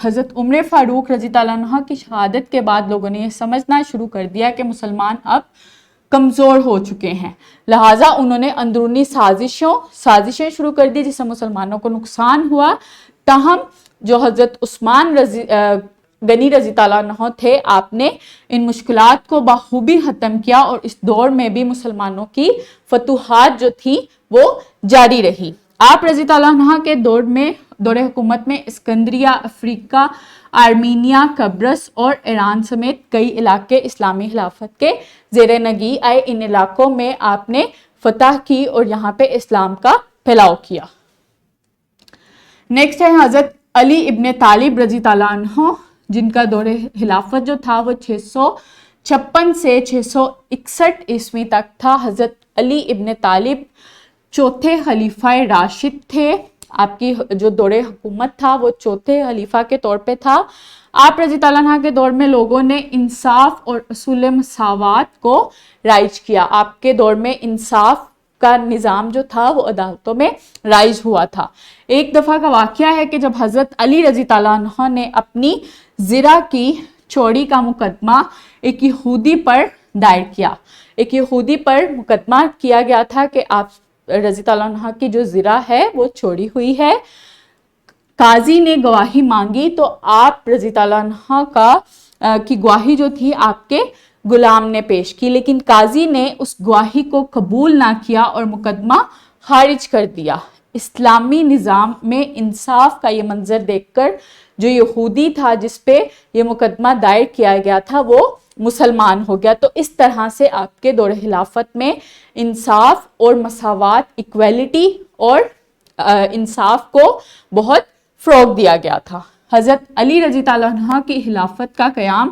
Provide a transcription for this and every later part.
حضرت عمر فاروق رضی اللہ عنہ کی شہادت کے بعد لوگوں نے یہ سمجھنا شروع کر دیا کہ مسلمان اب کمزور ہو چکے ہیں، لہٰذا انہوں نے اندرونی سازشیں شروع کر دی جس سے مسلمانوں کو نقصان ہوا۔ تاہم جو حضرت عثمان غنی رضی اللہ عنہ تھے، آپ نے ان مشکلات کو بخوبی ختم کیا اور اس دور میں بھی مسلمانوں کی فتوحات جو تھی وہ جاری رہی۔ آپ رضی اللہ عنہ کے دور حکومت میں اسکندریہ، افریقہ، آرمینیا، قبرص اور ایران سمیت کئی علاقے اسلامی خلافت کے زیر نگی آئے۔ ان علاقوں میں آپ نے فتح کی اور یہاں پہ اسلام کا پھیلاؤ کیا۔ نیکسٹ ہے حضرت علی ابن طالب رضی اللہ عنہ، جن کا دور خلافت جو تھا وہ 656 سے 661 عیسوی تک تھا۔ حضرت علی ابن طالب چوتھے خلیفہ راشد تھے۔ آپ کی جو دور حکومت تھا وہ چوتھے خلیفہ کے طور پہ تھا۔ آپ رضی اللہ عنہ کے دور میں لوگوں نے انصاف اور اصول مساوات کو رائج کیا۔ آپ کے دور میں انصاف کا نظام جو تھا وہ عدالتوں میں رائج ہوا تھا۔ ایک دفعہ کا واقعہ ہے کہ جب حضرت علی رضی اللہ عنہ نے اپنی زرہ کی چوری کا مقدمہ ایک یہودی پر دائر کیا، ایک یہودی پر مقدمہ کیا گیا تھا کہ آپ رضی اللہ عنہ کی جو زرہ ہے وہ چوری ہوئی ہے۔ قاضی نے گواہی مانگی تو آپ رضی اللہ عنہ کی گواہی جو تھی آپ کے غلام نے پیش کی، لیکن قاضی نے اس گواہی کو قبول نہ کیا اور مقدمہ خارج کر دیا۔ اسلامی نظام میں انصاف کا یہ منظر دیکھ کر جو یہودی تھا جس پہ یہ مقدمہ دائر کیا گیا تھا وہ مسلمان ہو گیا۔ تو اس طرح سے آپ کے دور خلافت میں انصاف اور مساوات، ایکویلٹی اور انصاف کو بہت فروغ دیا گیا تھا۔ حضرت علی رضی اللہ عنہ کی خلافت کا قیام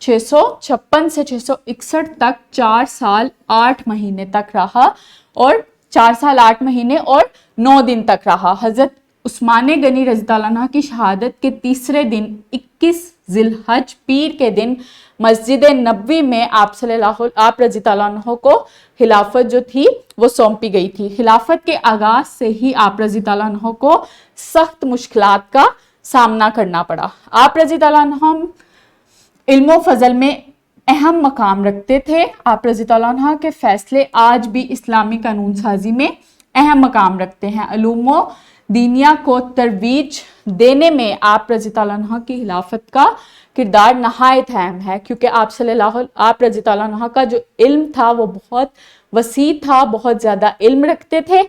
656 سے 661 تک 4 سال 8 مہینے تک رہا، اور 4 سال 8 مہینے اور 9 دن تک رہا۔ حضرت عثمان غنی رضی اللہ عنہ کی شہادت کے تیسرے دن 21 ذی الحج پیر کے دن مسجد نبوی میں آپ رضی اللہ عنہ کو خلافت جو تھی وہ سونپی گئی تھی۔ خلافت کے آغاز سے ہی آپ رضی اللہ عنہ کو سخت مشکلات کا سامنا کرنا پڑا۔ آپ رضی اللہ عنہ علم و فضل میں اہم مقام رکھتے تھے۔ آپ رضی اللہ عنہ کے فیصلے آج بھی اسلامی قانون سازی میں اہم مقام رکھتے ہیں۔ علوم و دینیا کو ترویج دینے میں آپ رضی اللہ عنہ کی خلافت کا کردار نہایت اہم ہے، کیونکہ آپ رضی اللہ عنہ کا جو علم تھا وہ بہت وسیع تھا، بہت زیادہ علم رکھتے تھے۔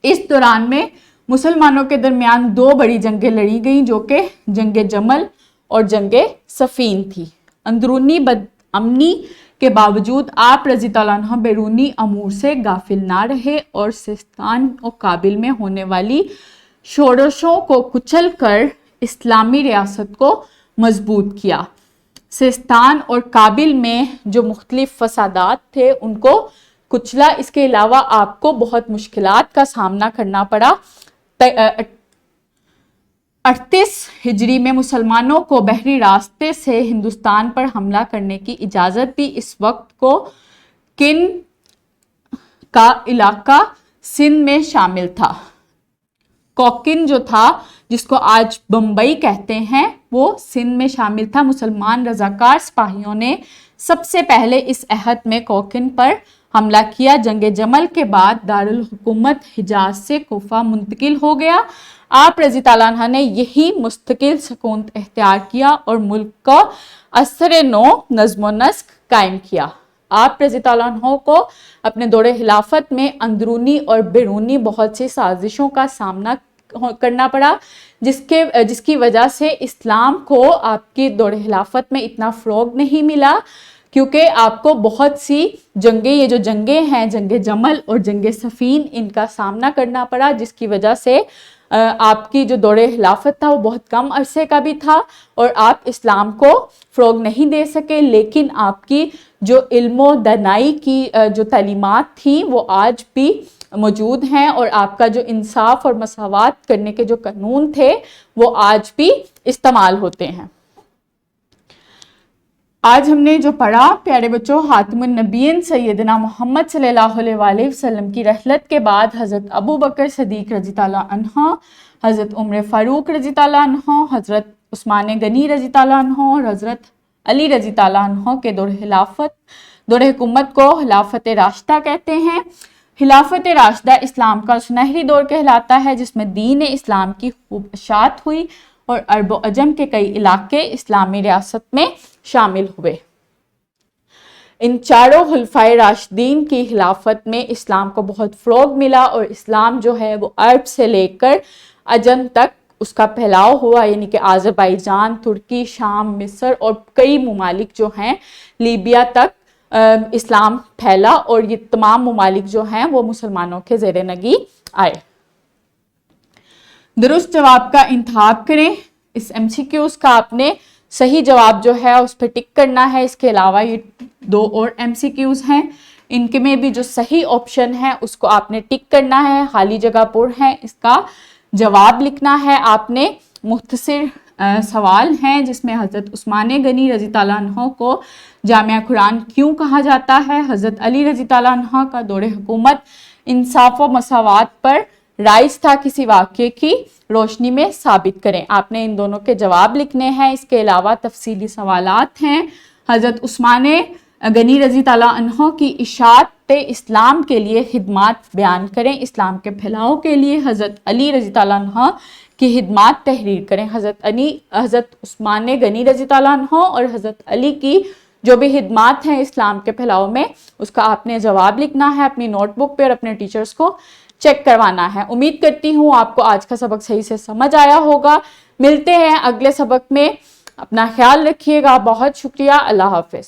اس دوران میں مسلمانوں کے درمیان 2 بڑی جنگیں لڑی گئیں، جو کہ جنگ جمل اور جنگ صفین تھی۔ اندرونی بدامنی کے باوجود آپ رضی اللہ عنہ بیرونی امور سے غافل نہ رہے اور سیستان اور کابل میں ہونے والی شورشوں کو کچل کر اسلامی ریاست کو مضبوط کیا۔ سیستان اور کابل میں جو مختلف فسادات تھے ان کو کچلا۔ اس کے علاوہ آپ کو بہت مشکلات کا سامنا کرنا پڑا۔ 38 ہجری میں مسلمانوں کو بحری راستے سے ہندوستان پر حملہ کرنے کی اجازت دی۔ اس وقت کو کن کا علاقہ سندھ میں شامل تھا۔ کوکن جو تھا جس کو آج بمبئی کہتے ہیں وہ سندھ میں شامل تھا۔ مسلمان رضاکار سپاہیوں نے سب سے پہلے اس عہد میں کوکن پر حملہ کیا۔ جنگ جمل کے بعد دارالحکومت حجاز سے کوفہ منتقل ہو گیا۔ آپ رضی اللہ عنہ نے یہی مستقل سکونت اختیار کیا اور ملک کا اثر نو نظم و نسق قائم کیا۔ آپ رضی اللہ عنہ کو اپنے دور خلافت میں اندرونی اور بیرونی بہت سی سازشوں کا سامنا کرنا پڑا، جس کی وجہ سے اسلام کو آپ کی دور خلافت میں اتنا فروغ نہیں ملا، کیونکہ آپ کو بہت سی جنگیں، یہ جو جنگیں ہیں جنگ جمل اور جنگ صفین، ان کا سامنا کرنا پڑا، جس کی وجہ سے آپ کی جو دور خلافت تھا وہ بہت کم عرصے کا بھی تھا اور آپ اسلام کو فروغ نہیں دے سکے۔ لیکن آپ کی جو علم و دانائی کی جو تعلیمات تھیں وہ آج بھی موجود ہیں، اور آپ کا جو انصاف اور مساوات کرنے کے جو قانون تھے وہ آج بھی استعمال ہوتے ہیں۔ آج ہم نے جو پڑھا پیارے بچوں، خاتم النبیین سیدنا محمد صلی اللہ علیہ وآلہ وسلم کی رحلت کے بعد حضرت ابو بکر صدیق رضی اللہ عنہ، حضرت عمر فاروق رضی اللہ عنہ، حضرت عثمان غنی رضی تعالیٰ عنہ اور حضرت علی رضی تعالیٰ عنہ کے دور حکومت کو خلافت راشدہ کہتے ہیں۔ خلافت راشدہ اسلام کا سنہری دور کہلاتا ہے جس میں دین اسلام کی خوب اشاعت ہوئی اور عرب و عجم کے کئی علاقے اسلامی ریاست میں شامل ہوئے۔ ان چاروں خلفائے راشدین کی خلافت میں اسلام کو بہت فروغ ملا اور اسلام جو ہے وہ عرب سے لے کر عجم تک اس کا پھیلاؤ ہوا، یعنی کہ آذربائیجان، ترکی، شام، مصر اور کئی ممالک جو ہیں لیبیا تک اسلام پھیلا اور یہ تمام ممالک جو ہیں وہ مسلمانوں کے زیر نگی آئے۔ درست جواب کا انتخاب کریں۔ اس MCQs کا آپ نے صحیح جواب جو ہے اس پہ ٹک کرنا ہے۔ اس کے علاوہ یہ 2 اور MCQs ہیں، ان کے میں بھی جو صحیح آپشن ہے اس کو آپ نے ٹک کرنا ہے، خالی جگہ پر ہے، اس کا جواب لکھنا ہے آپ نے۔ مختصر سوال ہیں جس میں حضرت عثمان غنی رضی تعالیٰ عنہ کو جامع قرآن کیوں کہا جاتا ہے؟ حضرت علی رضی تعالیٰ عنہ کا دور حکومت انصاف و مساوات پر رائج تھا، کسی واقعے کی روشنی میں ثابت کریں۔ آپ نے ان دونوں کے جواب لکھنے ہیں۔ اس کے علاوہ تفصیلی سوالات ہیں۔ حضرت عثمان غنی رضی تعالیٰ عنہ کی اشاعت اسلام کے لیے خدمات بیان کریں۔ اسلام کے پھیلاؤ کے لیے حضرت علی رضی تعالیٰ عنہ کی خدمات تحریر کریں۔ حضرت عثمان غنی رضی تعالیٰ عنہ اور حضرت علی کی جو بھی خدمات ہیں اسلام کے پھیلاؤ میں، اس کا آپ نے جواب لکھنا ہے، اپنی نوٹ بک پہ اور اپنے ٹیچرز کو چیک کروانا ہے۔ امید کرتی ہوں آپ کو آج کا سبق صحیح سے سمجھ آیا ہوگا۔ ملتے ہیں اگلے سبق میں، اپنا خیال رکھیے گا۔ بہت شکریہ، اللہ حافظ۔